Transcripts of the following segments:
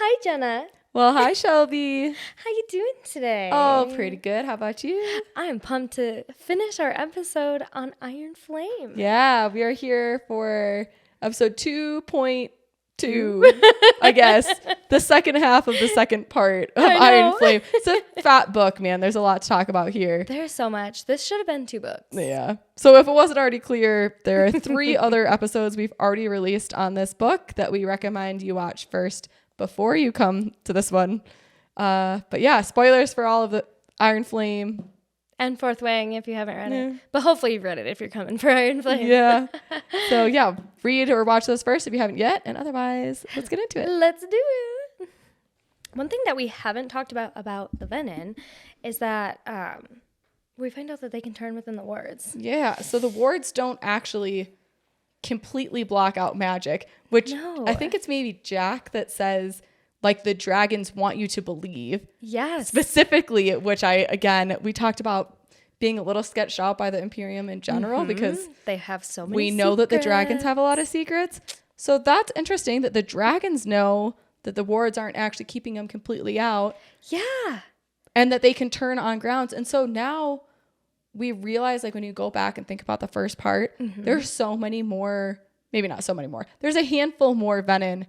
hi, Jenna. Well, hi, Shelby. How you doing today? Oh, pretty good. How about you? I'm pumped to finish our episode on Iron Flame. Yeah, we are here for episode 2.2, I guess. The second half of the second part of Iron Flame. It's a fat book, man. There's a lot to talk about here. There's so much. This should have been 2 books. Yeah. So if it wasn't already clear, there are 3 other episodes we've already released on this book that we recommend you watch first before you come to this one. But yeah, spoilers for all of the Iron Flame. And Fourth Wing if you haven't read it. But hopefully you've read it if you're coming for Iron Flame. Yeah. So yeah, read or watch those first if you haven't yet. And otherwise, let's get into it. Let's do it. One thing that we haven't talked about the venin is that we find out that they can turn within the wards. Yeah. So the wards don't actually completely block out magic, which I think it's maybe Jack that says like the dragons want you to believe. Yes. Specifically, which we talked about being a little sketched out by the Imperium in general because they have so many we know that the dragons have a lot of secrets. So that's interesting that the dragons know that the wards aren't actually keeping them completely out. Yeah. And that they can turn on grounds. And so now we realize, like, when you go back and think about the first part, there's so many more, maybe not so many more. There's a handful more venin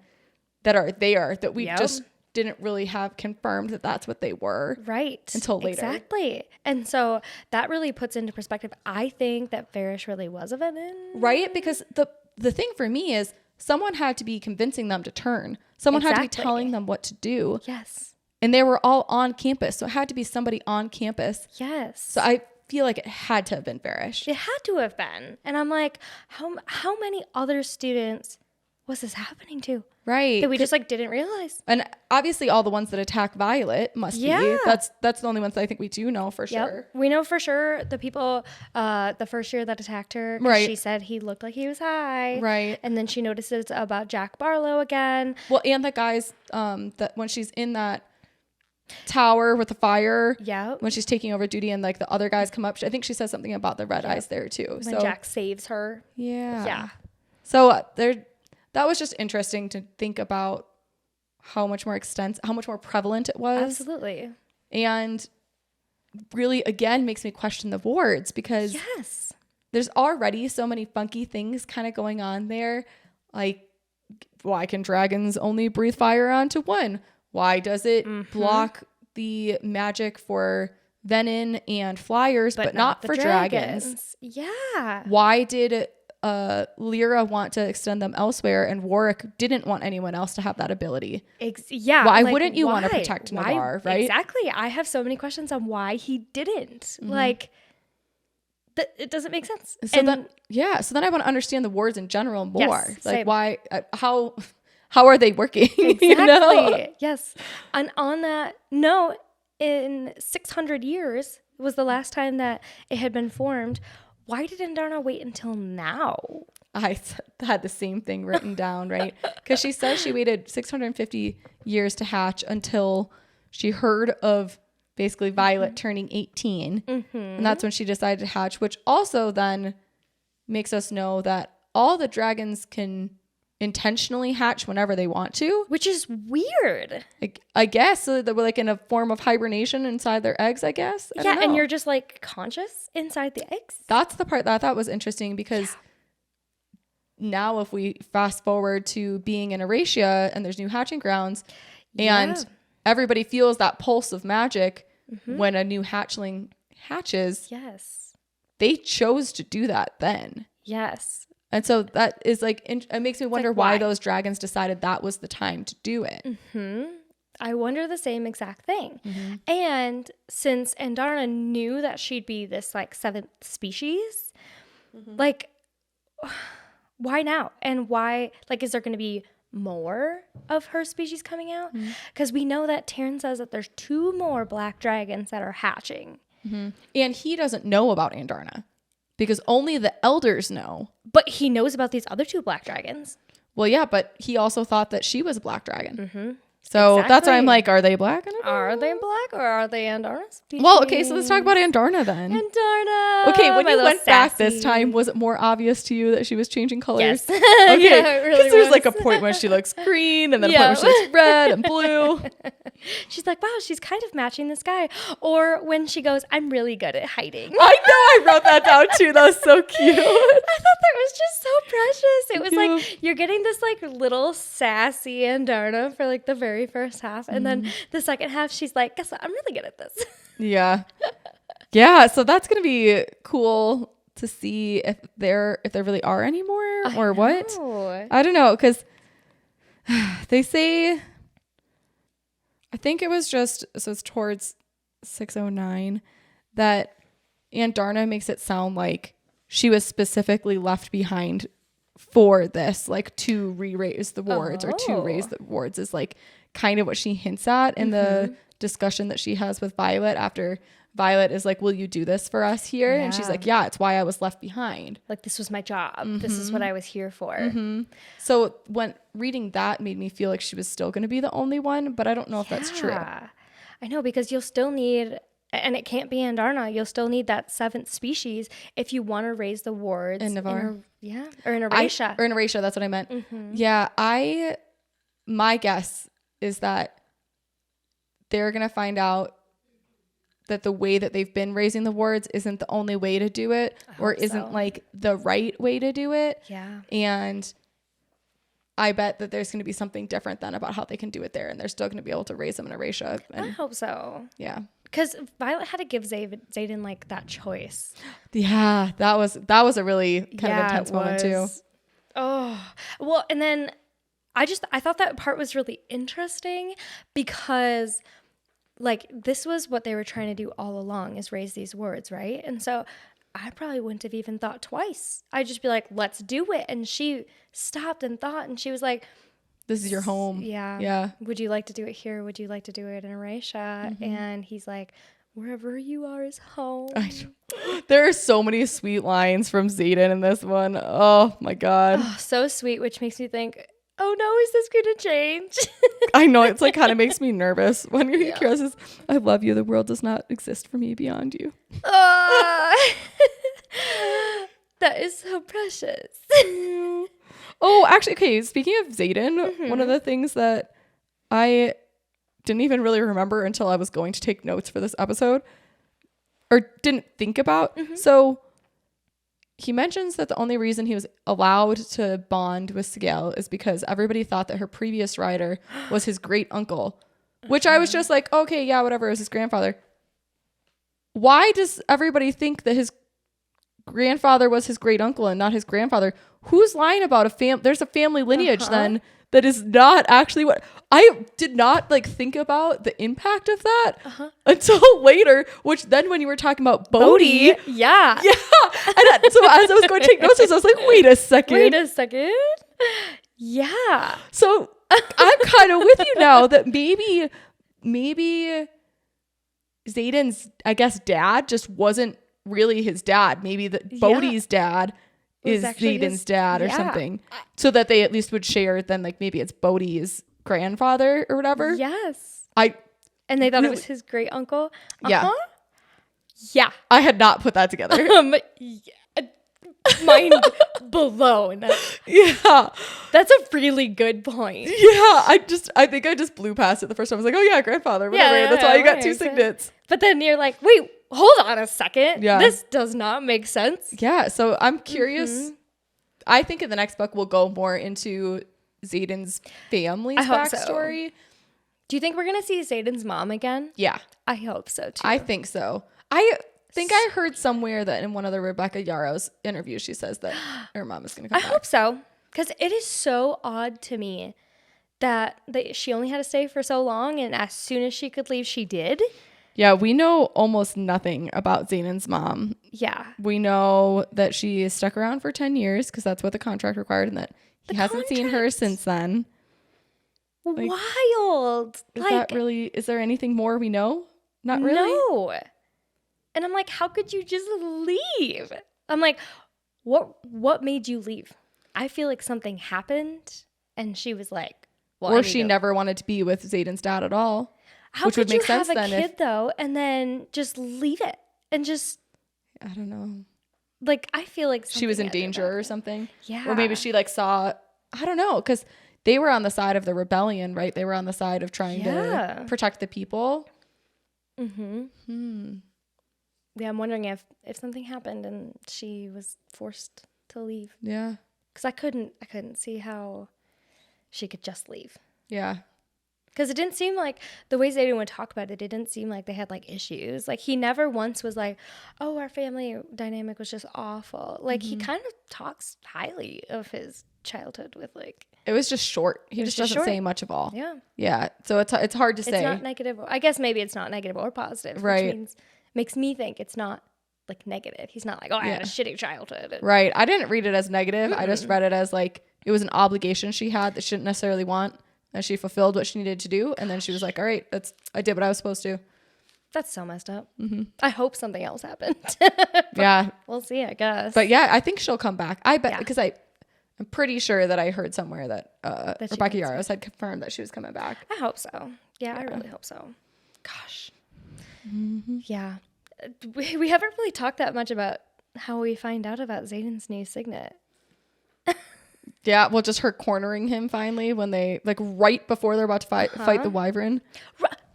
that are there that we just didn't really have confirmed that that's what they were. Right. Until later. Exactly. And so that really puts into perspective, I think that Varish really was a venin. Right? Because the thing for me is someone had to be convincing them to turn. Someone had to be telling them what to do. Yes. And they were all on campus. So it had to be somebody on campus. Yes. So I feel like it had to have been Varish. It had to have been. And I'm like, how many other students was this happening to? Right. That we just like didn't realize. And obviously all the ones that attack Violet must be. That's the only ones that I think we do know for sure. We know for sure the people the first year that attacked her. Right. She said he looked like he was high. Right. And then she notices about Jack Barlow again. Well, and the guys that when she's in that tower with the fire, when she's taking over duty and like the other guys come up, I think she says something about the red eyes there too. When Jack saves her. Yeah. So that was just interesting to think about how much more how much more prevalent it was. Absolutely. And really, again, makes me question the wards because there's already so many funky things kind of going on there. Like, why can dragons only breathe fire onto one? Why does it block the magic for venin and flyers, but not for dragons? Yeah. Why did Lyra want to extend them elsewhere and Warwick didn't want anyone else to have that ability? Why wouldn't you want to protect Navarre, right? Exactly. I have so many questions on why he didn't. Like, it doesn't make sense. So then I want to understand the wards in general more. Yes, like same. Why, how are they working? Exactly. You know? Yes. And on that note, in 600 years was the last time that it had been formed. Why did Andarna wait until now? I had the same thing written down, right? Because she says she waited 650 years to hatch until she heard of basically Violet turning 18. And that's when she decided to hatch, which also then makes us know that all the dragons can intentionally hatch whenever they want to, which is weird. I guess so they were like in a form of hibernation inside their eggs, I guess. I don't know. And you're just like conscious inside the eggs. That's the part that I thought was interesting because now if we fast forward to being in Erasia and there's new hatching grounds and everybody feels that pulse of magic when a new hatchling hatches. Yes. They chose to do that then. Yes. And so that is like, it makes me wonder why those dragons decided that was the time to do it. I wonder the same exact thing. And since Andarna knew that she'd be this like 7th species, like, why now? And why, like, is there going to be more of her species coming out? Because we know that Taryn says that there's 2 more black dragons that are hatching. And he doesn't know about Andarna. Because only the elders know. But he knows about these other 2 black dragons. Well, yeah, but he also thought that she was a black dragon. So that's why I'm like, are they black? Are they black or are they Andarna's? Well, okay, so let's talk about Andarna then. Andarna. Okay, when you went back this time, was it more obvious to you that she was changing colors? Yes. Okay, yeah, it really there's was. like a point when she looks green and then a point when she looks red and blue. She's like, wow, she's kind of matching this guy. Or when she goes, I'm really good at hiding. I know, I wrote that down too. That was so cute. I thought that was just so precious. It was like, you're getting this like little sassy Andarna for like the very first half. And then the second half, she's like, guess what? I'm really good at this. Yeah. Yeah. So that's going to be cool to see if there really are any more or what. I don't know. Because they say, I think it was just, so it's towards 609 that Andarna makes it sound like she was specifically left behind for this, like to re-raise the wards or to raise the wards is like kind of what she hints at in the discussion that she has with Violet after Violet is like, will you do this for us here? And she's like, yeah, it's why I was left behind. Like, this was my job. This is what I was here for. So when reading that made me feel like she was still going to be the only one, but I don't know if that's true. I know, because you'll still need, and it can't be Andarna, you'll still need that seventh species if you want to raise the wards. In Navarre. Or in Erasha. Or in Erasha, that's what I meant. Yeah, my guess is that they're going to find out that the way that they've been raising the wards isn't the only way to do it or isn't like the right way to do it. Yeah. And I bet that there's going to be something different then about how they can do it there. And they're still going to be able to raise them in Erasha. I hope so. Yeah. Because Violet had to give Xaden like that choice. Yeah. That was a really kind of intense moment too. Oh, well, and then I thought that part was really interesting because like this was what they were trying to do all along, is raise these wards, right? And so I probably wouldn't have even thought twice. I'd just be like, let's do it. And she stopped and thought, and she was like, this is your home. Yeah. Yeah. Would you like to do it here? Would you like to do it in Erasha? And he's like, wherever you are is home. There are so many sweet lines from Xaden in this one. Oh my God. Oh, so sweet, which makes me think, oh no, is this going to change? I know, it's like kind of makes me nervous when Kira says, I love you. The world does not exist for me beyond you. That is so precious. Oh, actually, okay. Speaking of Xaden, one of the things that I didn't even really remember until I was going to take notes for this episode or didn't think about. So he mentions that the only reason he was allowed to bond with Sigel is because everybody thought that her previous rider was his great uncle, which I was just like, okay, yeah, whatever. It was his grandfather. Why does everybody think that his grandfather was his great uncle and not his grandfather? Who's lying about there's a family lineage then that is not actually what I did not like think about the impact of that until later, which then when you were talking about Bodhi. Yeah. And so as I was going to take notes, I was like, wait a second. Yeah. So I'm kind of with you now that maybe Xaden's, I guess, dad just wasn't really his dad. Maybe Bodhi's dad is Xaden's dad or something, so that they at least would share. Then like maybe it's Bodhi's grandfather or whatever. Yes. And they thought it was his great uncle. Yeah. I had not put that together. Mind blown. Yeah. That's a really good point. Yeah. I think I just blew past it the first time. I was like, oh yeah, grandfather, whatever. Yeah, that's why you got two signets. But then you're like, wait, hold on a second. Yeah. This does not make sense. Yeah. So I'm curious. I think in the next book we'll go more into Xaden's family's backstory. So. Do you think we're going to see Xaden's mom again? Yeah. I hope so too. I think so. I think I heard somewhere that in one of the Rebecca Yarros interviews, she says that her mom is going to come back. I hope so. Because it is so odd to me that she only had to stay for so long, and as soon as she could leave, she did. Yeah, we know almost nothing about Xaden's mom. Yeah. We know that she stuck around for 10 years because that's what the contract required, and that he hasn't seen her since then. Like, wild. Is there anything more we know? Not really. No. And I'm like, how could you just leave? I'm like, what made you leave? I feel like something happened and she was like, Or she never wanted to be with Xaden's dad at all. How which could would make you sense have a then kid though, and then just leave it and just? I don't know. Like, I feel like she was in danger or something. Yeah. Or maybe she like saw, I don't know, because they were on the side of the rebellion, right? They were on the side of trying to protect the people. Mm-hmm. Yeah, I'm wondering if something happened and she was forced to leave. Yeah. Because I couldn't see how she could just leave. Yeah. Because it didn't seem like, the ways they would talk about it, it didn't seem like they had like issues. Like, he never once was like, oh, our family dynamic was just awful. Like, he kind of talks highly of his childhood with like. It was just short. He just doesn't say much of all. Yeah. Yeah. So it's hard to say. It's not negative. I guess maybe it's not negative or positive. Right. Which means, makes me think it's not like negative. He's not like, oh, I had a shitty childhood. Right. I didn't read it as negative. I just read it as like, it was an obligation she had that she didn't necessarily want. And she fulfilled what she needed to do. And then she was like, all right, I did what I was supposed to. That's so messed up. I hope something else happened. Yeah. We'll see, I guess. But yeah, I think she'll come back. I bet, because I'm pretty sure that I heard somewhere that Rebecca Yarros had confirmed that she was coming back. I hope so. Yeah, I really hope so. Gosh. Yeah. We haven't really talked that much about how we find out about Xaden's new signet. Yeah, well, just her cornering him finally when they, like, right before they're about to fight the wyvern.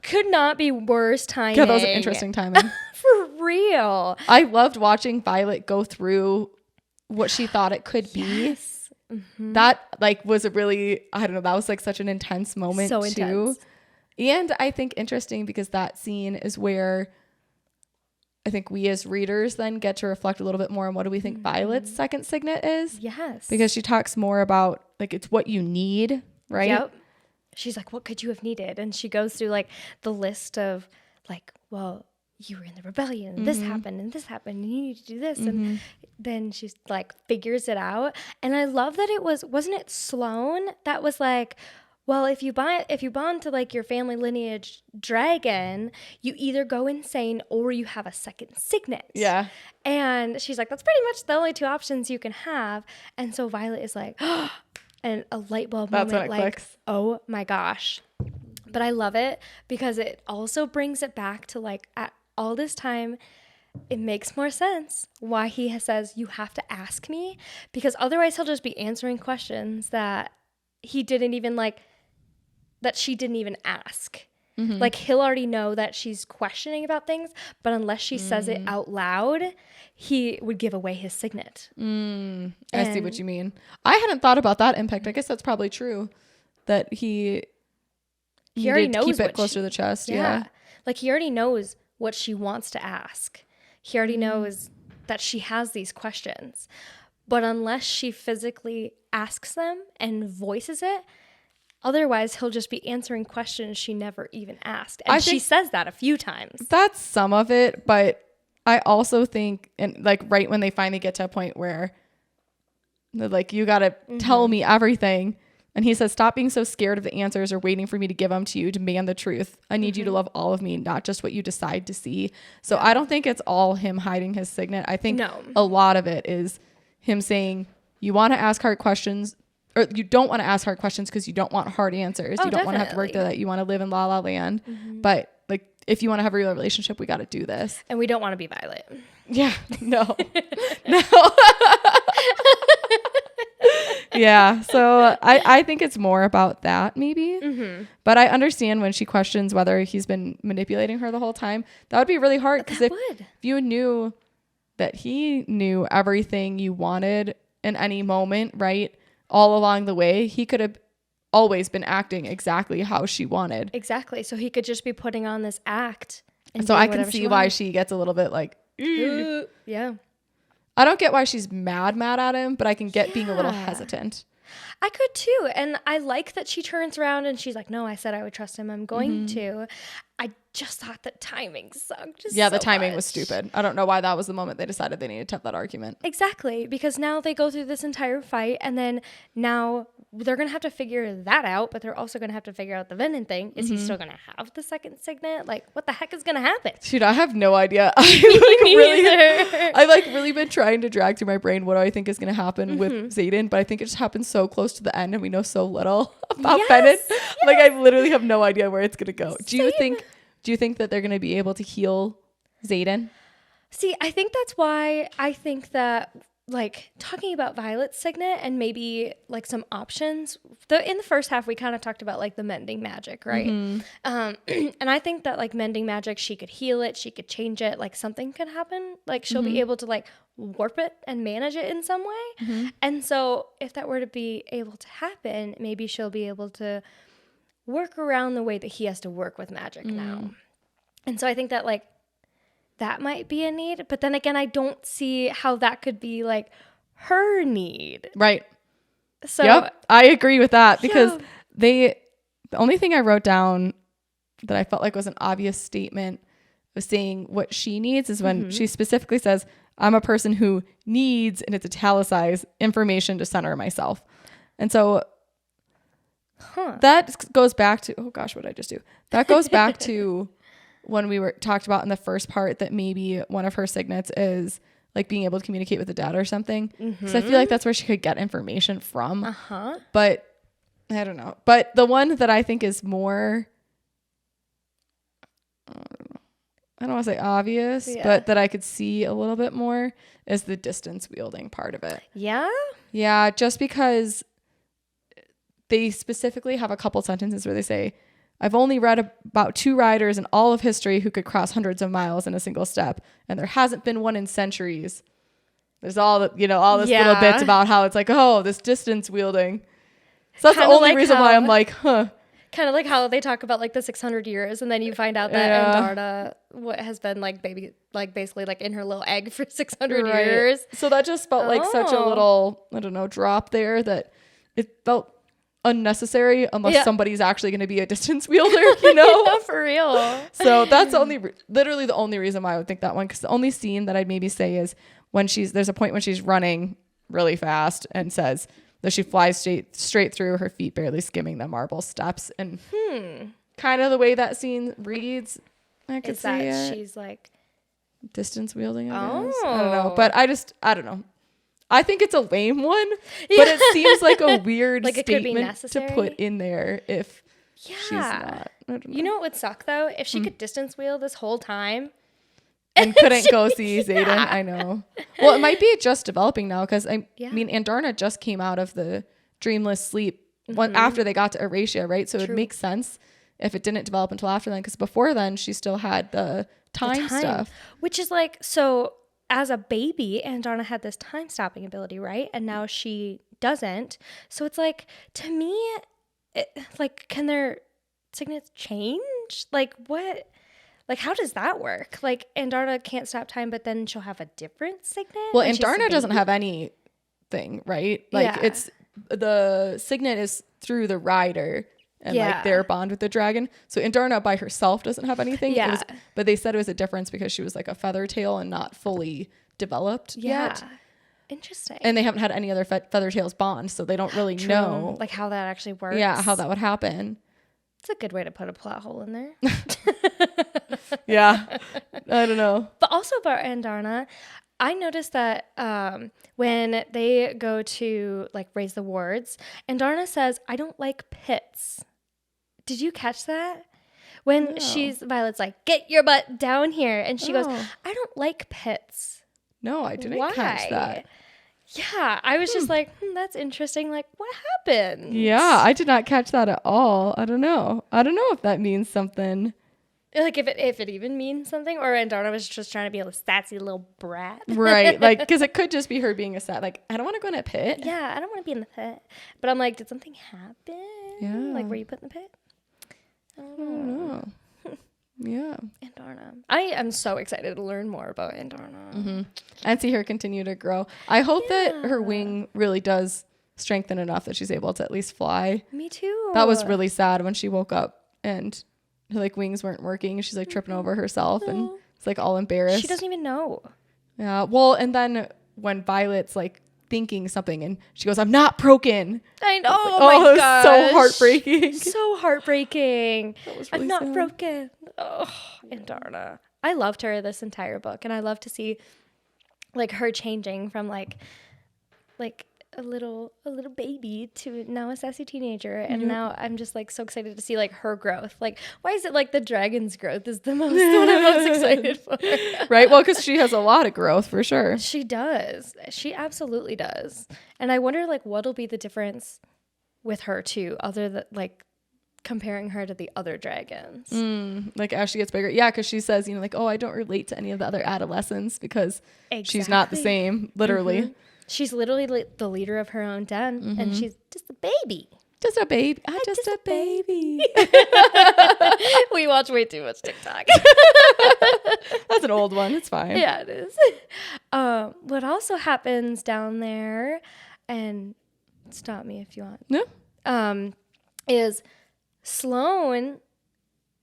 Could not be worse timing. Yeah, that was interesting timing. For real. I loved watching Violet go through what she thought it could be. That, like, was a really, I don't know, that was, like, such an intense moment, so intense. And I think interesting because that scene is where I think we as readers then get to reflect a little bit more on what do we think Violet's second signet is. Yes. Because she talks more about, like, it's what you need, right? Yep. She's like, what could you have needed? And she goes through, like, the list of, like, well, you were in the rebellion, and this happened, and you need to do this. And then she's, like, figures it out. And I love that wasn't it Sloane that was like, well, if you bond to like your family lineage dragon, you either go insane or you have a second signet. Yeah. And she's like, that's pretty much the only two options you can have. And so Violet is like, oh, and a light bulb moment, when it like, clicks. Oh my gosh. But I love it because it also brings it back to like at all this time, it makes more sense why he says you have to ask me, because otherwise he'll just be answering questions that he didn't even like, that she didn't even ask. Like, he'll already know that she's questioning about things, but unless she says it out loud, he would give away his signet. I see what you mean. I hadn't thought about that impact. I guess that's probably true, that he already knows to keep it close to the chest. Yeah. Like, he already knows what she wants to ask. He already knows that she has these questions. But unless she physically asks them and voices it, otherwise, he'll just be answering questions she never even asked. And she says that a few times. That's some of it. But I also think, and like right when they finally get to a point where they're like, you got to tell me everything. And he says, stop being so scared of the answers or waiting for me to give them to you. Demand the truth. I need you to love all of me, not just what you decide to see. So I don't think it's all him hiding his signet. I think a lot of it is him saying, you want to ask hard questions, or you don't want to ask hard questions because you don't want hard answers. You don't want to have to work through that. You want to live in La La Land. But like, if you want to have a real relationship, we got to do this. And we don't want to be Violet. Yeah. No. No. Yeah. So I think it's more about that maybe. But I understand when she questions whether he's been manipulating her the whole time. That would be really hard, because if you knew that he knew everything you wanted in any moment, right? All along the way, he could have always been acting exactly how she wanted. Exactly. So he could just be putting on this act. And so I can see why she gets a little bit like, yeah. I don't get why she's mad at him, but I can get being a little hesitant. I could too. And I like that she turns around and she's like, no, I said I would trust him. I'm going to. I just thought the timing sucked. The timing was stupid. I don't know why that was the moment they decided they needed to have that argument. Exactly. Because now they go through this entire fight, and then now they're going to have to figure that out, but they're also going to have to figure out the Venom thing. Is he still going to have the second signet? Like, what the heck is going to happen? Dude, I have no idea. I really been trying to drag through my brain what do I think is going to happen with Xaden, but I think it just happens so close close to the end and we know so little about Bennett. Like I literally have no idea where it's gonna go. Do you think that they're gonna be able to heal Xaden? See, I think that's why I think that like talking about Violet's signet and maybe like some options. In the first half, we kind of talked about like the mending magic, right? And I think that like mending magic, she could heal it, she could change it, like something could happen. Like she'll be able to like warp it and manage it in some way. And so if that were to be able to happen, maybe she'll be able to work around the way that he has to work with magic now. And so I think that like that might be a need, but then again, I don't see how that could be like her need. Right. So yep, I agree with that because the only thing I wrote down that I felt like was an obvious statement of saying what she needs is when she specifically says, I'm a person who needs, and it's italicized, information to center myself. And so that goes back to, oh gosh, what did I just do? That goes back to when we talked about in the first part that maybe one of her signets is like being able to communicate with the dead or something. Because I feel like that's where she could get information from. But I don't know. But the one that I think is more, I don't want to say obvious, but that I could see a little bit more is the distance wielding part of it. Yeah? Yeah, just because they specifically have a couple sentences where they say, I've only read about 2 riders in all of history who could cross hundreds of miles in a single step, and there hasn't been one in centuries. There's all the, all this little bits about how it's like, oh, this distance wielding. So that's the only reason why I'm like, huh. Kind of like how they talk about like the 600 years, and then you find out that Andarna has been like basically like in her little egg for 600 years. So that just felt like such a little, I don't know, drop there that it felt unnecessary unless somebody's actually going to be a distance wielder, Yeah, for real. So that's literally the only reason why I would think that one, because the only scene that I'd maybe say is when there's a point when she's running really fast and says that she flies straight through, her feet barely skimming the marble steps, and kind of the way that scene reads, I could see it. She's like distance wielding, I guess. I don't know, but I don't know. I think it's a lame one, but it seems like a weird like statement to put in there if she's not. I don't know. You know what would suck though? If she could distance wheel this whole time and couldn't go see Xaden. I know. Well, it might be just developing now because I mean, Andarna just came out of the dreamless sleep after they got to Eratia, right? So it would make sense if it didn't develop until after then, because before then she still had the time stuff, which is like so. As a baby, Andarna had this time-stopping ability, right? And now she doesn't. So it's like, to me, can their signets change? Like, what? Like, how does that work? Like, Andarna can't stop time, but then she'll have a different signet? Well, Andarna doesn't have anything, right? Like, it's the signet is through the rider. And like their bond with the dragon. So Andarna by herself doesn't have anything. Yeah. But they said it was a difference because she was like a feather tail and not fully developed yet. Interesting. And they haven't had any other feather tails bond, so they don't really know like how that actually works. Yeah, how that would happen. It's a good way to put a plot hole in there. Yeah. I don't know. But also about Andarna, I noticed that when they go to like raise the wards, Andarna says, I don't like pits. Did you catch that? When Violet's like, get your butt down here. And she goes, I don't like pits. No, I didn't catch that. Yeah, I was just like, that's interesting. Like, what happened? Yeah, I did not catch that at all. I don't know if that means something. Like if it even means something, or Andarna was just trying to be a sassy little brat. Right, like, because it could just be her being a sad, like, I don't want to go in a pit. Yeah, I don't want to be in the pit. But I'm like, did something happen? Yeah. Like, were you put in the pit? I don't know. Yeah. Andarna. I am so excited to learn more about Andarna. And see her continue to grow. I hope that her wing really does strengthen enough that she's able to at least fly. Me too. That was really sad when she woke up and her like wings weren't working. She's like tripping over herself and it's like all embarrassed. She doesn't even know. Yeah. Well, and then when Violet's like thinking something and she goes, I'm not broken. I know. Like, oh my gosh. So heartbreaking. So heartbreaking. That was really I'm not sad. broken. Oh, Andarna. I loved her this entire book, and I love to see like her changing from like a little baby to now a sassy teenager, and now I'm just like so excited to see like her growth. Like, why is it like the dragon's growth is the most what I'm most excited for? Right? Well, because she has a lot of growth for sure. She does. She absolutely does. And I wonder like what'll be the difference with her too, other than like comparing her to the other dragons. Like as she gets bigger. Yeah, because she says, like, oh, I don't relate to any of the other adolescents because she's not the same, literally. She's literally the leader of her own den, and she's just a baby. Just a baby. I'm just a baby. We watch way too much TikTok. That's an old one. It's fine. Yeah, it is. What also happens down there, and stop me if you want. No. Is Sloane,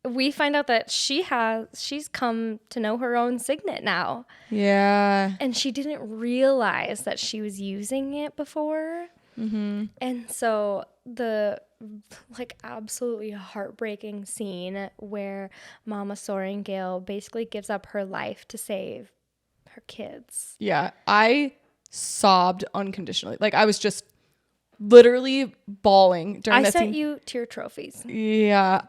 we find out that she's come to know her own signet now. Yeah. And she didn't realize that she was using it before. And so the like absolutely heartbreaking scene where Mama Sorrengail basically gives up her life to save her kids. Yeah. I sobbed unconditionally. Like I was just literally bawling during that scene. I sent you tear trophies. Yeah.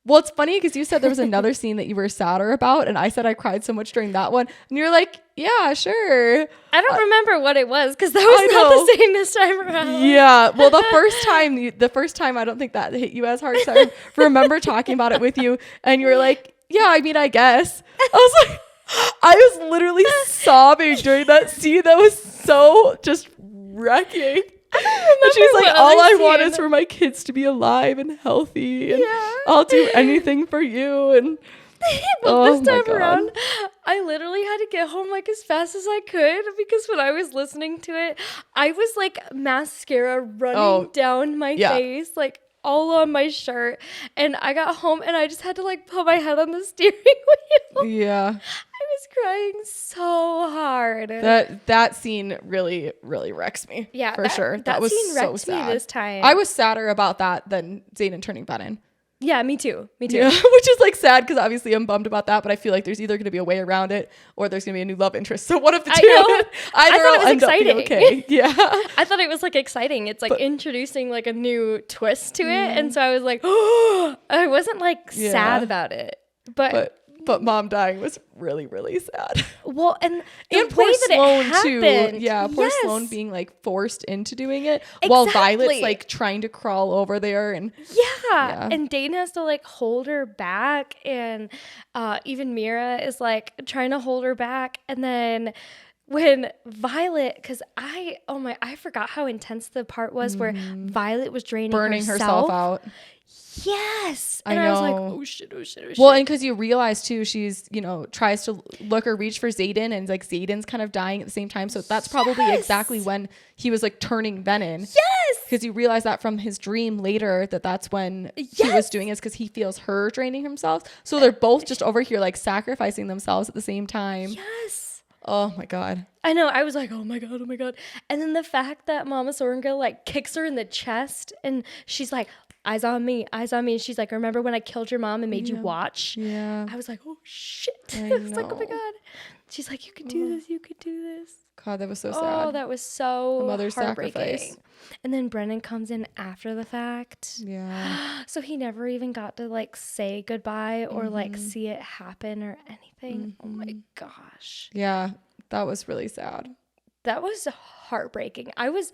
Well, it's funny because you said there was another scene that you were sadder about, and I said I cried so much during that one, and you're like, yeah, sure. I don't remember what it was because that was not the same this time around. Yeah. Well, the first time I don't think that hit you as hard. So I remember talking about it with you, and you were like, yeah, I mean, I guess. I was like, I was literally sobbing during that scene. That was so just wrecking. And she's like, all I want is for my kids to be alive and healthy, and I'll do anything for you. And but this time around, I literally had to get home like as fast as I could because when I was listening to it, I was like mascara running down my face, like all on my shirt. And I got home and I just had to like put my head on the steering wheel. Yeah. I was crying so hard. That scene really, really wrecks me. Yeah, for sure. That was scene so wrecked sad. me this time. I was sadder about that than Xaden turning Venom. Yeah, me too. Yeah, which is like sad because obviously I'm bummed about that, but I feel like there's either going to be a way around it or there's going to be a new love interest. So one of the two. I thought it was exciting. Okay. Yeah. I thought it was like exciting. It's like introducing like a new twist to it, and so I was like, oh, I wasn't like sad about it, but mom dying was really, really sad. Well, and the poor way that Sloane it happened, too. Yeah, poor Sloane being like forced into doing it while Violet's like trying to crawl over there, and and Dane has to like hold her back, and even Mira is like trying to hold her back, and then when Violet, because I forgot how intense the part was where Violet was burning herself out. Yes. And I was like, oh shit. Well, and because you realize too, she's, tries to look or reach for Xaden, and like Xaden's kind of dying at the same time. So that's probably exactly when he was like turning Venom. Yes. Because you realize that from his dream later that's when he was doing it, because he feels her draining himself. So they're both just over here like sacrificing themselves at the same time. Yes. Oh my God. I know. I was like, oh my God. And then the fact that Mama Sorrengail like kicks her in the chest and she's like, eyes on me. And she's like, remember when I killed your mom and made you watch? Yeah. I was like, oh shit. I was like, oh my God. She's like, you could do this. You could do this. God, that was so sad. Oh, that was so a mother's heartbreaking. Sacrifice. And then Brennan comes in after the fact. Yeah. So he never even got to like say goodbye or like see it happen or anything. Oh my gosh. Yeah. That was really sad. That was heartbreaking. I was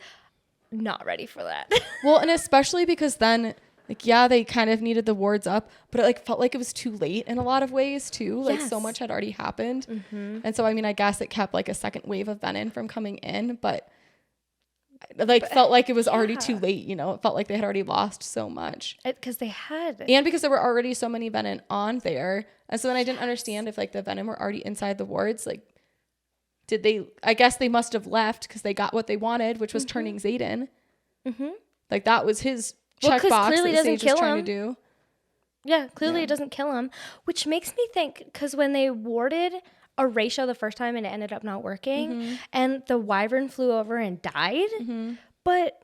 not ready for that. Well, and especially because then they kind of needed the wards up, but it like felt like it was too late in a lot of ways too. Like so much had already happened. And so, I mean, I guess it kept like a second wave of Venom from coming in, but felt like it was already too late. It felt like they had already lost so much. Because they had. And because there were already so many Venom on there. And so then I didn't understand if like the Venom were already inside the wards. Like, I guess they must have left because they got what they wanted, which was turning Xaden. Like that was his checkbox clearly that Sage was trying to do. Yeah, clearly it doesn't kill him, which makes me think, because when they warded Horatio the first time and it ended up not working, and the wyvern flew over and died, but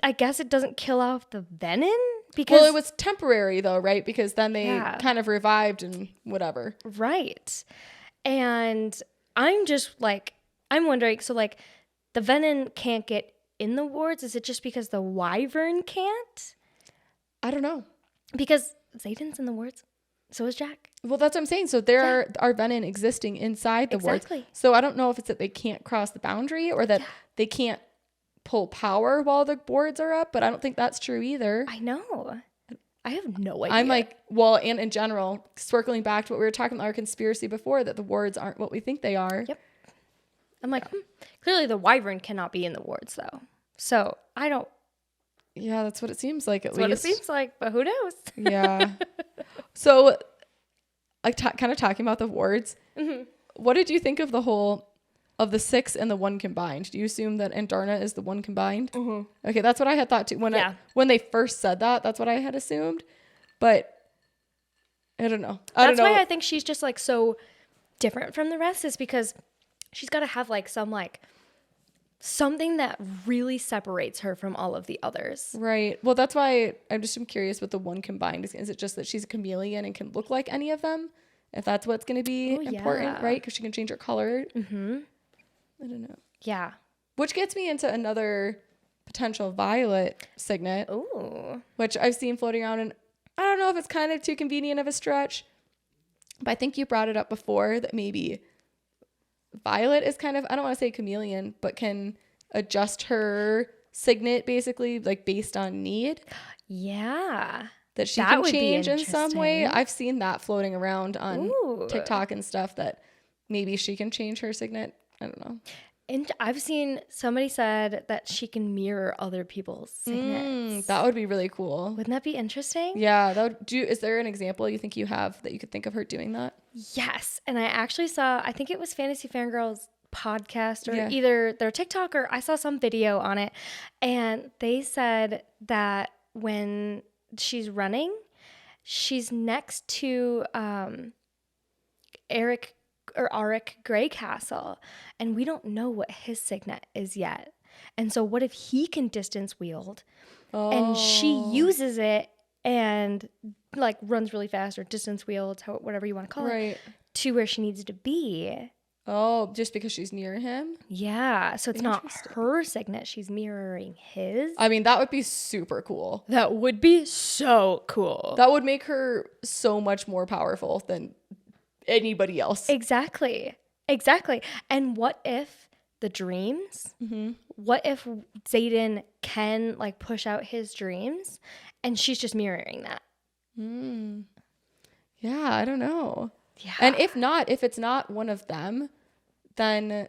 I guess it doesn't kill off the Venom? Because it was temporary though, right? Because then they kind of revived and whatever. Right. And I'm just like, I'm wondering, so like the venom can't get in the wards? Is it just because the wyvern can't? I don't know. Because Xaden's in the wards. So is Jack. Well, that's what I'm saying. So there are venom existing inside the wards. So I don't know if it's that they can't cross the boundary or that they can't pull power while the boards are up, but I don't think that's true either. I know. I have no idea. I'm like, well, and in general, circling back to what we were talking about our conspiracy before, that the wards aren't what we think they are. Yep. I'm like, clearly the wyvern cannot be in the wards though. So I don't. Yeah, that's what it seems like at least. That's what it seems like, but who knows? Yeah. So like kind of talking about the wards, what did you think of the whole of the 6 and the 1 combined? Do you assume that Andarna is the 1 combined? Mm-hmm. Okay, that's what I had thought too. When they first said that, that's what I had assumed. But I don't know. That's why I think she's just like so different from the rest, is because she's got to have like something that really separates her from all of the others. Right. Well, that's why I'm curious what the 1 combined is. Is it just that she's a chameleon and can look like any of them? If that's what's going to be important, right? Because she can change her color. Mm-hmm. I don't know. Yeah. Which gets me into another potential Violet signet. Ooh. Which I've seen floating around, and I don't know if it's kind of too convenient of a stretch, but I think you brought it up before that maybe Violet is kind of, I don't want to say chameleon, but can adjust her signet basically like based on need. Yeah. That she can change in some way. I've seen that floating around on TikTok and stuff, that maybe she can change her signet. I don't know. And I've seen somebody said that she can mirror other people's signets. That would be really cool. Wouldn't that be interesting? Yeah. Is there an example you think you have that you could think of her doing that? Yes. And I actually saw, I think it was Fantasy Fangirl's podcast or either their TikTok, or I saw some video on it. And they said that when she's running, she's next to Auric Greycastle, and we don't know what his signet is yet. And so what if he can distance wield and she uses it and like runs really fast or distance wields, whatever you want to call it, to where she needs to be. Oh, just because she's near him? Yeah. So it's not her signet. She's mirroring his. I mean, that would be super cool. That would be so cool. That would make her so much more powerful than anybody else. Exactly. And what if the dreams, what if Xaden can like push out his dreams and she's just mirroring that? Yeah, I don't know. Yeah. And if it's not one of them, then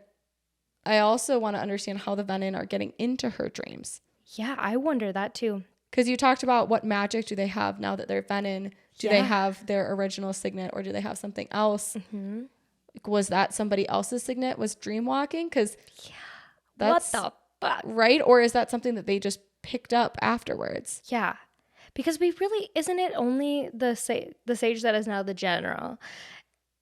I also want to understand how the venom are getting into her dreams. Yeah, I wonder that too. Because you talked about what magic do they have now that they're venom. Do they have their original signet, or do they have something else? Like, was that somebody else's signet? Was dreamwalking? Because what the fuck? Right? Or is that something that they just picked up afterwards? Yeah. Because isn't it only the sage that is now the general?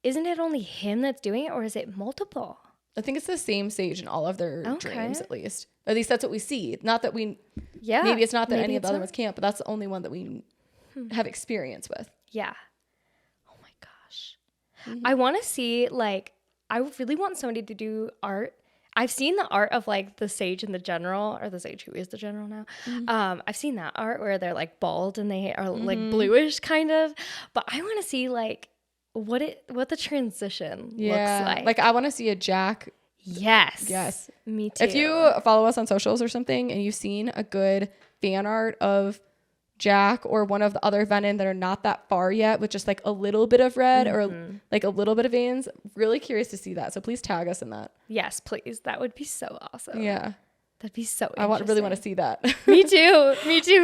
Isn't it only him that's doing it, or is it multiple? I think it's the same sage in all of their dreams, at least. At least that's what we see. Not that we... Yeah. Maybe it's not that any of the other ones can't, but that's the only one that we have experience with. Yeah. Oh my gosh. I want to see, like, I really want somebody to do art. I've seen the art of, like, the sage and the general, or the sage who is the general now. I've seen that art where they're, like, bald and they are, like, bluish, kind of. But I want to see, like, what the transition looks like. Like, I want to see a Jack. Yes. Me too. If you follow us on socials or something and you've seen a good fan art of Jack or one of the other venom that are not that far yet with just like a little bit of red or like a little bit of veins, really curious to see that. So please tag us in that. Yes, please. That would be so awesome. Yeah. That'd be so interesting. I really want to see that. Me too,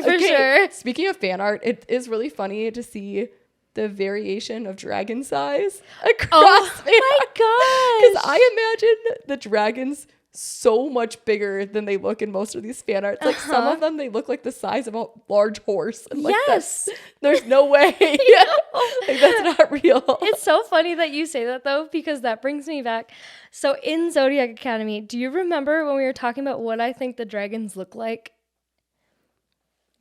for sure. Speaking of fan art, it is really funny to see the variation of dragon size across fan my gosh. Because I imagine the dragons so much bigger than they look in most of these fan arts. Like some of them, they look like the size of a large horse. And like there's no way. Like that's not real. It's so funny that you say that though, because that brings me back. So in Zodiac Academy, do you remember when we were talking about what I think the dragons look like?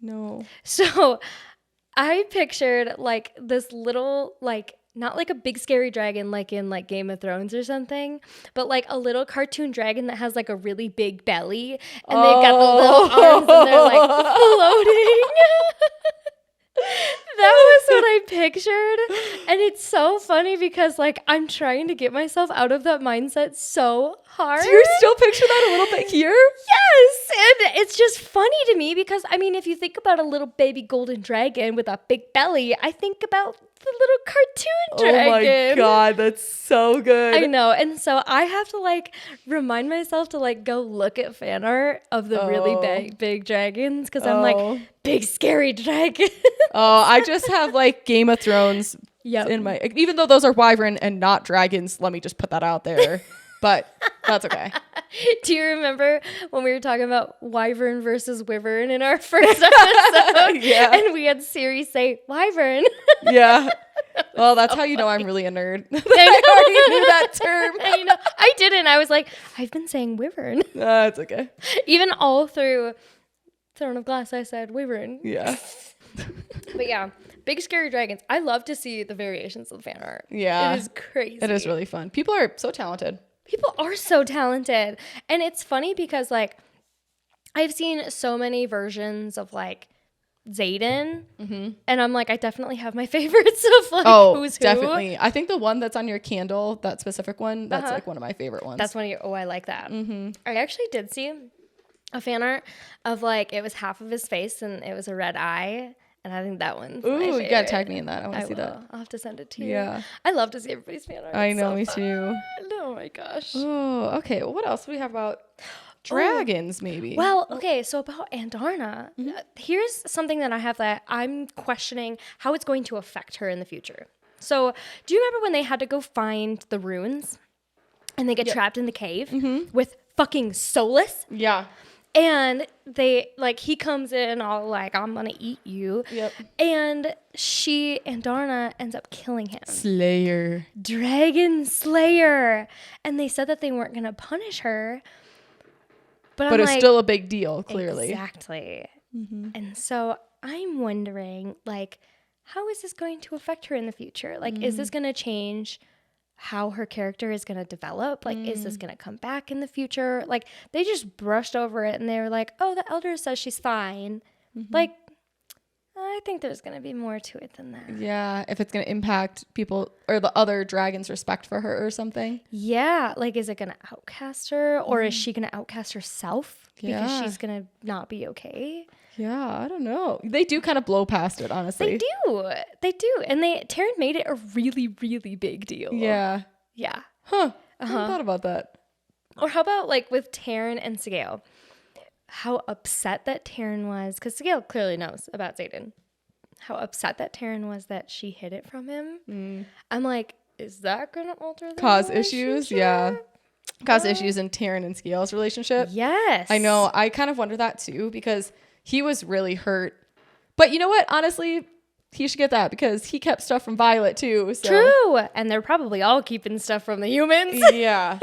No. So I pictured like this little like not like a big scary dragon like in like Game of Thrones or something, but like a little cartoon dragon that has like a really big belly and they've got the little arms and they're like floating. That was what I pictured. And it's so funny because like I'm trying to get myself out of that mindset so hard. Do you still picture that a little bit here? Yes. And it's just funny to me because I mean, if you think about a little baby golden dragon with a big belly, I think about the little cartoon dragon. Oh my God, that's so good. I know. And so I have to like remind myself to like go look at fan art of the really big dragons because I'm like, big scary dragon. I just have like Game of Thrones in my, even though those are wyvern and not dragons, let me just put that out there. But that's okay. Do you remember when we were talking about wyvern versus wyvern in our first episode? Yeah. And we had Siri say wyvern. Yeah. Well, that's how you know I'm really a nerd. I already knew that term. And, you know, I didn't. I was like, I've been saying wyvern. That's okay. Even all through Throne of Glass, I said wyvern. Yeah. But yeah, big scary dragons. I love to see the variations of fan art. Yeah. It is crazy. It is really fun. People are so talented. People are so talented. And it's funny because like I've seen so many versions of like Xaden, and I'm like, I definitely have my favorites of like who's who. Definitely. I think the one that's on your candle, that specific one, that's like one of my favorite ones. That's one of your, I like that. I actually did see a fan art of like, it was half of his face and it was a red eye. And I think that one's my favorite. You gotta tag me in that. I want to see that. I'll have to send it to you. Yeah. I love to see everybody's fan art. I know, so me fun. too. Oh my gosh. Oh, okay. Well, what else do we have about dragons, maybe? Well, okay, so about Andarna, here's something that I have that I'm questioning how it's going to affect her in the future. So, do you remember when they had to go find the runes and they get trapped in the cave with fucking Solus? Yeah. And they, like, he comes in all like, I'm gonna eat you. Yep. And Andarna ends up killing him. Slayer. Dragon Slayer. And they said that they weren't gonna punish her. But it's like, still a big deal, clearly. Exactly. And so I'm wondering, like, how is this going to affect her in the future? Like, is this going to change how her character is going to develop? Like, is this going to come back in the future? Like, they just brushed over it and they were like, oh, the elder says she's fine. Like, I think there's going to be more to it than that. Yeah, if it's going to impact people or the other dragons' respect for her or something. Yeah, like, is it going to outcast her or is she going to outcast herself because she's going to not be okay? Yeah, I don't know. They do kind of blow past it, honestly. They do. And Taryn made it a really, really big deal. Yeah. Yeah. Huh. I hadn't thought about that. Or how about, like, with Taryn and Sigale? How upset that Taryn was, because Sigale clearly knows about Xaden. How upset that Taryn was that she hid it from him. I'm like, is that going to alter the cause issues? Yeah. Cause issues in Taryn and Sigale's relationship? Yes. I know. I kind of wonder that too, because he was really hurt. But you know what? Honestly, he should get that because he kept stuff from Violet too. So. True. And they're probably all keeping stuff from the humans. Yeah.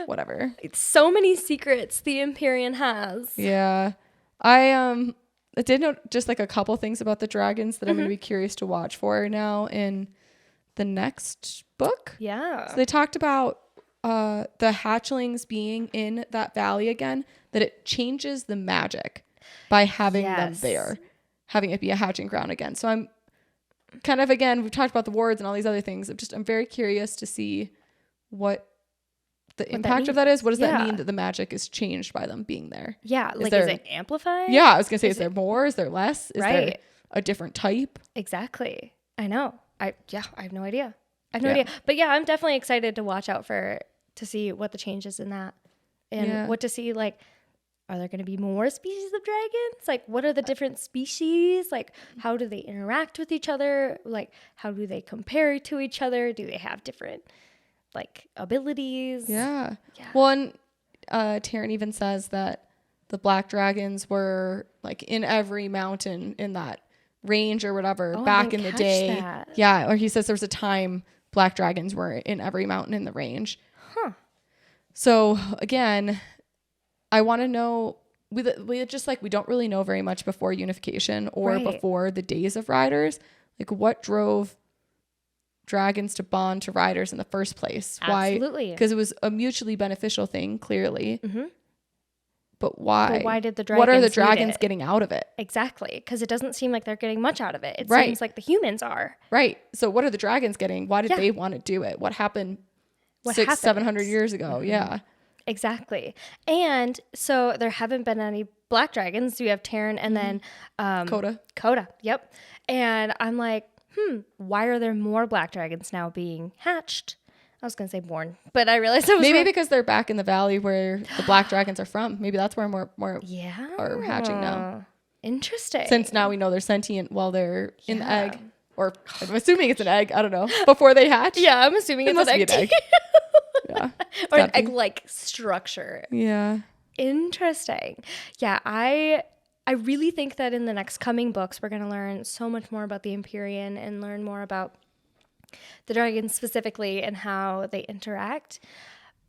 Whatever. It's so many secrets the Empyrean has. Yeah. I did know just like a couple things about the dragons that I'm going to be curious to watch for now in the next book. Yeah. So they talked about the hatchlings being in that valley again, that it changes the magic by having them there, having it be a hatching ground again. So I'm kind of, again, we've talked about the wards and all these other things. I'm very curious to see what the impact of that is. What does that mean that the magic is changed by them being there? Yeah. Is it amplified? Yeah. I was going to say, is there more? Is there less? Is there a different type? Exactly. I know. I have no idea. But yeah, I'm definitely excited to watch out to see what the changes in that and what to see, like, are there going to be more species of dragons? Like, what are the different species? Like, how do they interact with each other? Like, how do they compare to each other? Do they have different, like, abilities? Yeah. Well, and Taryn even says that the black dragons were, like, in every mountain in that range or whatever back in the day. That. Yeah. Or he says there was a time black dragons were in every mountain in the range. Huh. So, again, I want to know, we just, like, we don't really know very much before unification or before the days of riders. Like, what drove dragons to bond to riders in the first place. Absolutely. Why? Because it was a mutually beneficial thing, clearly. Mm-hmm. But why? But why did the dragons What are the dragons getting out of it? Exactly. Because it doesn't seem like they're getting much out of it. It Right. seems like the humans are. Right. So what are the dragons getting? Why did they want to do it? What happened 600-700 years ago? Mm-hmm. Yeah. Exactly. And so there haven't been any black dragons. We have Terran and then Coda. Yep. And I'm like, why are there more black dragons now being hatched? I was going to say born, but I realized it was maybe because they're back in the valley where the black dragons are from. Maybe that's where more are hatching now. Interesting. Since now we know they're sentient while they're in the egg. Or I'm assuming it's an egg. I don't know. Before they hatch? Yeah, I'm assuming it's an egg. Yeah. Or an egg-like structure. Yeah. Interesting. Yeah, I really think that in the next coming books, we're going to learn so much more about the Empyrean and learn more about the dragons specifically and how they interact.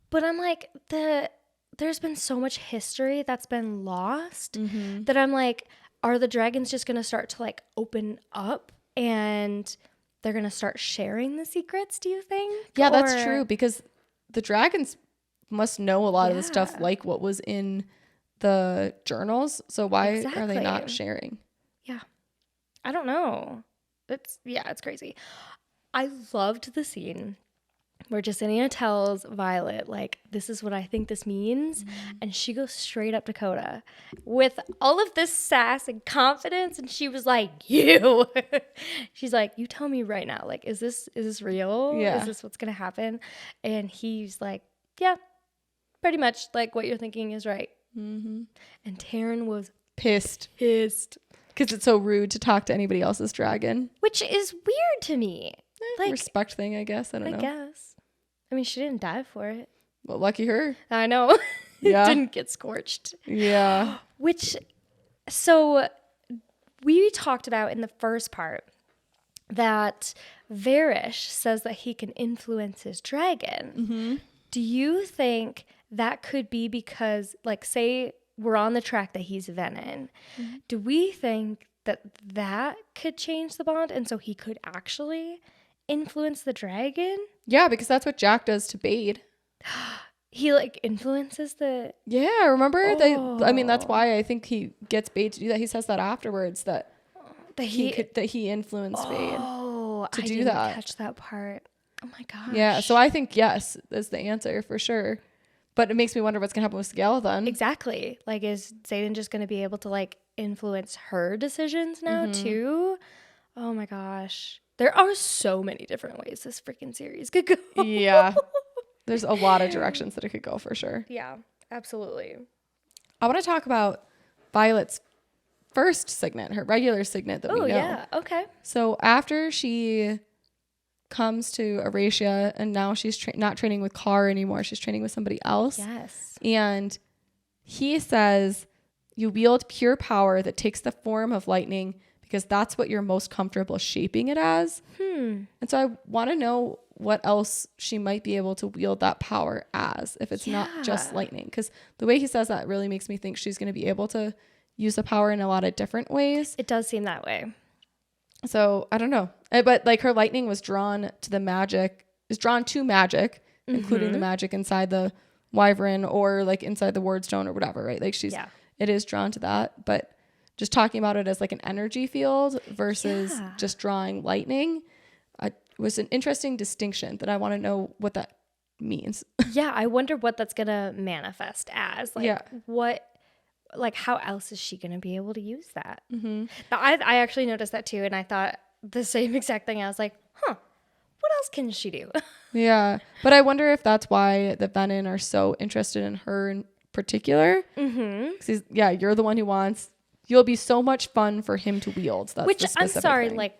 But I'm like, there's been so much history that's been lost that I'm like, are the dragons just going to start to like open up and they're going to start sharing the secrets, do you think? Yeah, that's true, because the dragons must know a lot of the stuff, like what was in the journals. So why are they not sharing? Yeah. I don't know. It's crazy. I loved the scene where Jasenia tells Violet, like, this is what I think this means. And she goes straight up to Coda with all of this sass and confidence. And she was like, you. She's like, you tell me right now. Like, is this real? Yeah. Is this what's going to happen? And he's like, yeah, pretty much. Like, what you're thinking is right. Mm-hmm. And Taryn was pissed. Because it's so rude to talk to anybody else's dragon. Which is weird to me. Like, respect thing, I guess. I don't know. I guess. I mean, she didn't die for it. Well, lucky her. I know. Yeah. Didn't get scorched. Yeah. So we talked about in the first part that Varish says that he can influence his dragon. Mm-hmm. Do you think that could be because, like, say we're on the track that he's Venin. Mm-hmm. Do we think that could change the bond and so he could actually influence the dragon? Yeah, because that's what Jack does to Bade. He like influences the... Yeah, remember? That's why I think he gets Bade to do that. He says that afterwards that he influenced Bade to do that. I didn't catch that part. Oh my gosh. Yeah, so I think yes is the answer for sure. But it makes me wonder what's going to happen with Skeleton. Exactly. Like, is Xaden just going to be able to, like, influence her decisions now, too? Oh, my gosh. There are so many different ways this freaking series could go. Yeah. There's a lot of directions that it could go, for sure. Yeah, absolutely. I want to talk about Violet's first signet, her regular signet that we know. Oh, yeah. Okay. So after she comes to Erasia and now she's not training with Carr anymore, she's training with somebody else. Yes. And he says, you wield pure power that takes the form of lightning because that's what you're most comfortable shaping it as. And so I want to know what else she might be able to wield that power as if it's not just lightning, because the way he says that really makes me think she's going to be able to use the power in a lot of different ways. It does seem that way. So I don't know, but like her lightning was drawn to magic, including the magic inside the wyvern or like inside the wardstone or whatever, right? Like it is drawn to that, but just talking about it as like an energy field versus just drawing lightning was an interesting distinction that I want to know what that means. Yeah, I wonder what that's gonna manifest as. Like, how else is she gonna be able to use that? Mm-hmm. Now, I actually noticed that too, and I thought the same exact thing. I was like, what else can she do? Yeah, but I wonder if that's why the Venin are so interested in her in particular. Mm-hmm. You're the one who wants. You'll be so much fun for him to wield. That's which I'm sorry, thing. Like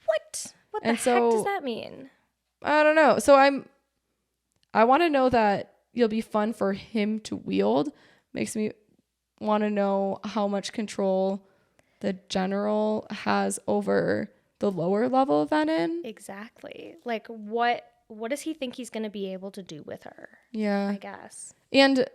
what? What the heck does that mean? I don't know. So I want to know that you'll be fun for him to wield. Makes me want to know how much control the general has over the lower level Venin. Exactly. Like what does he think he's going to be able to do with her? Yeah. I guess. And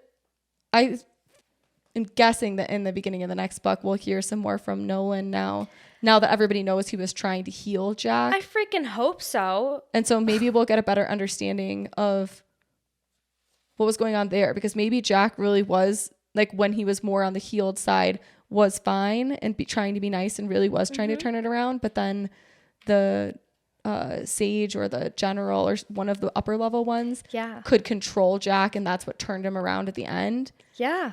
am guessing that in the beginning of the next book, we'll hear some more from Nolan now that everybody knows he was trying to heal Jack. I freaking hope so. And so maybe we'll get a better understanding of what was going on there, because maybe Jack really was, like, when he was more on the healed side, was fine and trying to be nice and really was trying to turn it around. But then the sage or the general or one of the upper level ones could control Jack, and that's what turned him around at the end. Yeah.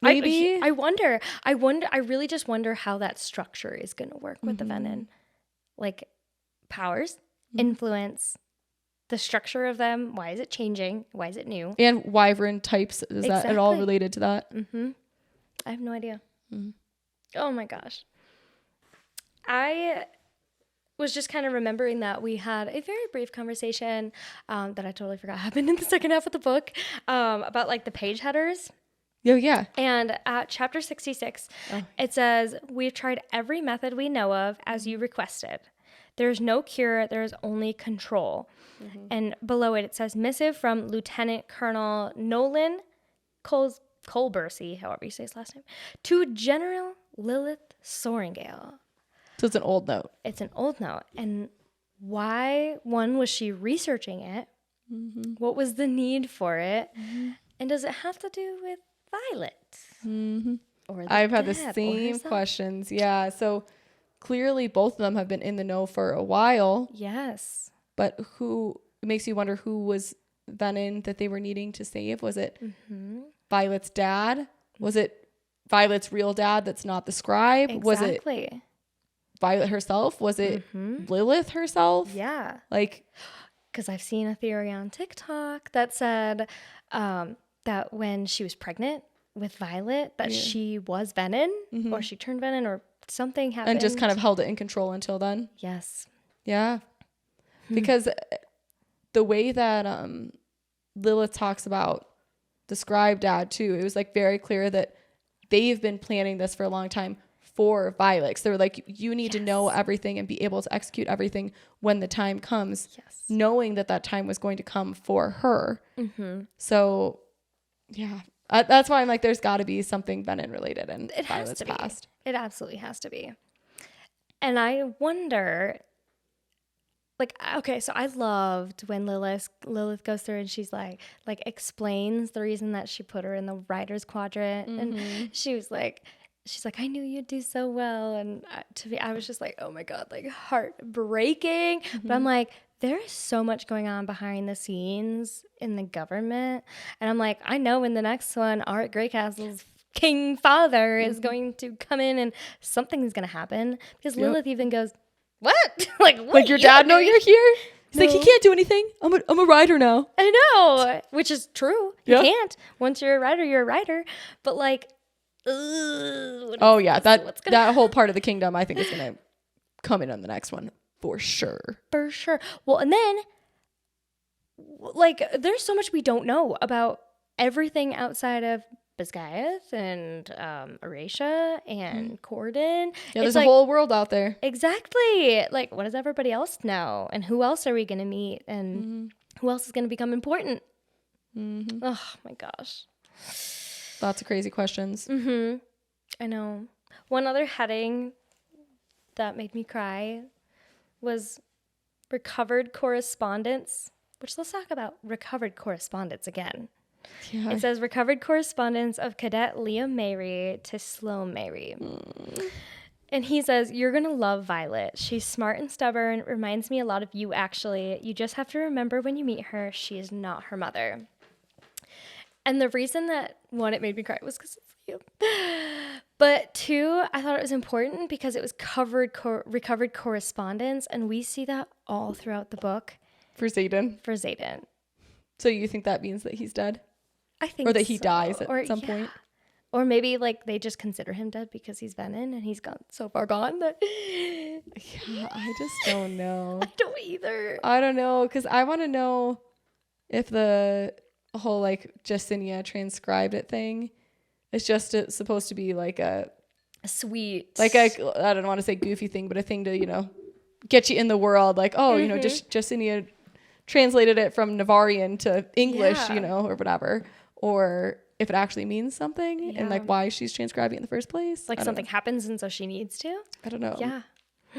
Maybe. I really just wonder how that structure is going to work with the Venin. Like, powers, influence, the structure of them. Why is it changing? Why is it new? And wyvern types. Is that at all related to that? I have no idea. Oh my gosh. I was just kind of remembering that we had a very brief conversation that I totally forgot happened in the second half of the book about, like, the page headers. Oh, yeah. And at chapter 66, it says, "We've tried every method we know of as you requested. There's no cure. There's only control." And below it, it says, "Missive from Lieutenant Colonel Nolan Colbersey," however you say his last name, "to General Lilith Soaringale." So it's an old note. It's an old note. And why, one, was she researching it? What was the need for it? And does it have to do with Violet? Or I've had the same questions. Yeah. So clearly both of them have been in the know for a while. Yes. But it makes you wonder who was Venin that they were needing to save. Was it Violet's dad? Was it Violet's real dad that's not the scribe? Exactly. Was it Violet herself? Was it Lilith herself? Yeah. Like, because I've seen a theory on TikTok that said that when she was pregnant with Violet, that she was Venin, or she turned Venin, or something happened. And just kind of held it in control until then. Yes. Yeah. Because the way that Lilith talks about the scribe dad too, it was, like, very clear that they've been planning this for a long time for Violet. So they were like, you need to know everything and be able to execute everything when the time comes, knowing that time was going to come for her. So yeah, that's why I'm like, there's got to be something Venin related in Violet's past. It absolutely has to be. And I wonder, like, okay, so I loved when Lilith goes through and she's like explains the reason that she put her in the writer's quadrant. And she's like, I knew you'd do so well. And I was just like, oh my God, like, heartbreaking. But I'm like, there is so much going on behind the scenes in the government. And I'm like, I know in the next one, Art Greycastle's King Father is going to come in and something's going to happen. Because Lilith even goes, what? Like your dad know you're here? He's like, he can't do anything. I'm a writer now. I know, which is true. You can't. Once you're a writer, you're a writer. But, like, that whole part of the kingdom, I think, is going to come in on the next one for sure. For sure. Well, and then, like, there's so much we don't know about everything outside of Biscayeth and Erasia and Corden. Yeah, there's a whole world out there. Exactly. Like, what does everybody else know? And who else are we going to meet? And who else is going to become important? Oh, my gosh. Lots of crazy questions. I know. One other heading that made me cry was recovered correspondence, which let's talk about recovered correspondence again. Yeah. It says recovered correspondence of Cadet Liam Mary to Sloane Mary. And he says, "You're going to love Violet. She's smart and stubborn. Reminds me a lot of you, actually. You just have to remember when you meet her, she is not her mother." And the reason that, one, it made me cry was because it's you. But two, I thought it was important because it was recovered correspondence. And we see that all throughout the book. For Xaden. So you think that means that he's dead? I think so. Or that he dies at some point? Or maybe, like, they just consider him dead because he's Venin and he's so far gone that... Yeah, I just don't know. I don't either. I don't know, because I want to know if the whole, like, Justinia transcribed it thing is just supposed to be, like, a sweet... Like, I don't want to say goofy thing, but a thing to, you know, get you in the world. Like, oh, you know, just Justinia translated it from Navarian to English, you know, or whatever. Or if it actually means something and like why she's transcribing it in the first place. Like something happens and so she needs to. I don't know. Yeah.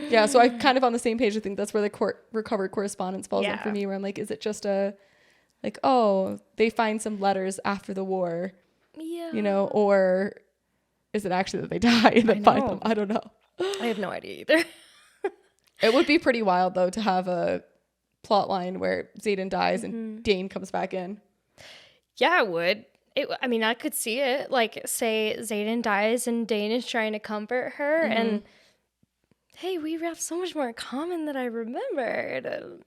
Yeah. So I kind of on the same page. I think that's where the recovered correspondence falls in for me, where I'm like, is it just like, oh, they find some letters after the war, you know, or is it actually that they die and then find them? I don't know. I have no idea either. It would be pretty wild though to have a plot line where Xaden dies and Dane comes back in. Yeah, it would. I mean, I could see it. Like, say Xaden dies and Dane is trying to comfort her, and hey, we have so much more in common than I remembered.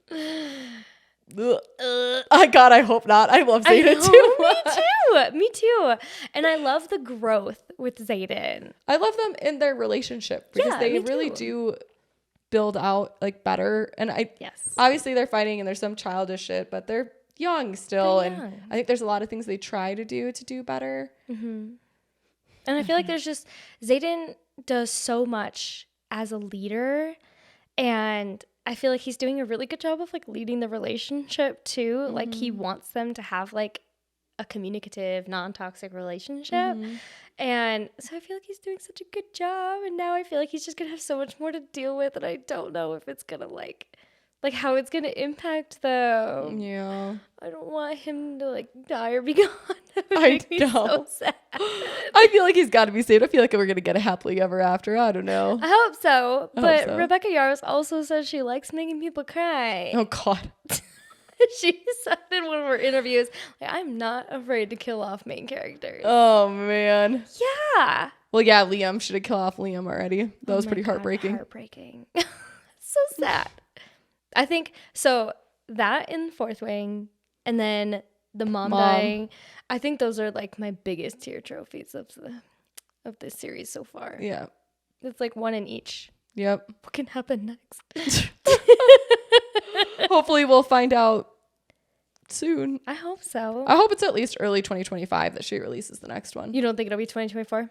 I hope not. I love Xaden too much. Me too. And I love the growth with Xaden. I love them in their relationship because they really do build out like better. And obviously they're fighting and there's some childish shit, but they're young still. And I think there's a lot of things they try to do better. And I feel like there's just, Xaden does so much as a leader, and I feel like he's doing a really good job of like leading the relationship too. Like he wants them to have like a communicative, non-toxic relationship. And so I feel like he's doing such a good job. And now I feel like he's just going to have so much more to deal with. And I don't know if it's going to like how it's going to impact them. Yeah. I don't want him to like die or be gone. I know. So sad. I feel like he's got to be saved. I feel like we're going to get a happily ever after. I don't know. I hope so. But Rebecca Yarros also says she likes making people cry. Oh, God. She said in one of her interviews, like, I'm not afraid to kill off main characters. Oh, man. Yeah. Well, yeah, Liam. Should have killed off Liam already. That was pretty heartbreaking. Heartbreaking. So sad. I think, so that in Fourth Wing, and then the mom dying, I think those are like my biggest tier trophies of this series so far. Yeah. It's like one in each. Yep. What can happen next? Hopefully we'll find out soon. I hope so. I hope it's at least early 2025 that she releases the next one. You don't think it'll be 2024?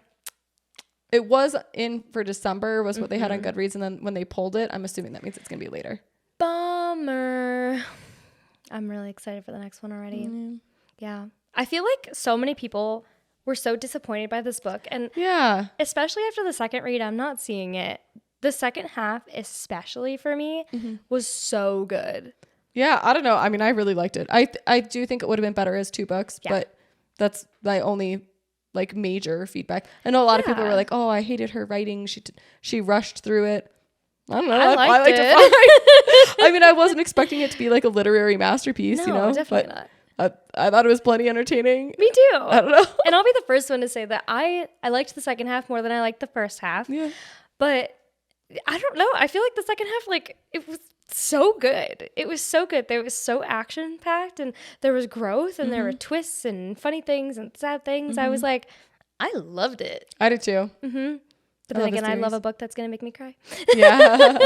It was in for December was what they had on Goodreads, and then when they pulled it, I'm assuming that means it's going to be later. Bummer. I'm really excited for the next one already. Yeah. I feel like so many people were so disappointed by this book, and especially after the second read, I'm not seeing it. The second half, especially for me, was so good. Yeah, I don't know. I mean, I really liked it. I do think it would have been better as 2 books, but that's my only like major feedback. I know a lot of people were like, "Oh, I hated her writing. She rushed through it." I don't know. I liked it. I mean, I wasn't expecting it to be like a literary masterpiece, you know. Definitely not. I thought it was plenty entertaining. Me too. I don't know. And I'll be the first one to say that I liked the second half more than I liked the first half. Yeah. But I don't know. I feel like the second half, like, it was so good. It was so good. It was so action packed, and there was growth, and there were twists and funny things and sad things. I was like, I loved it. I did too. But then again, I love a book that's going to make me cry. Yeah.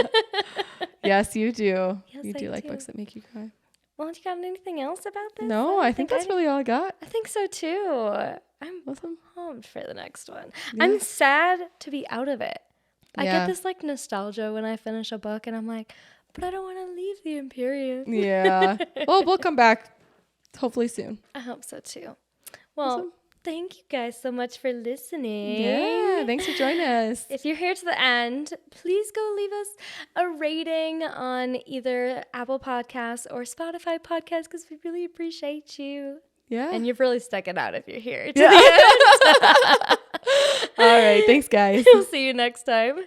Yes, you do. Yes, you do like books that make you cry. Well, you got anything else about this? No, I think that's really all I got. I think so too. I'm awesome. pumped for the next one. Yeah. I'm sad to be out of it. I get this like nostalgia when I finish a book, and I'm like, but I don't want to leave the Imperium. Yeah. Well, we'll come back hopefully soon. I hope so too. Well, thank you guys so much for listening. Yeah, thanks for joining us. If you're here to the end, please go leave us a rating on either Apple Podcasts or Spotify Podcasts, because we really appreciate you. Yeah. And you've really stuck it out if you're here to the end. All right. Thanks, guys. We'll see you next time.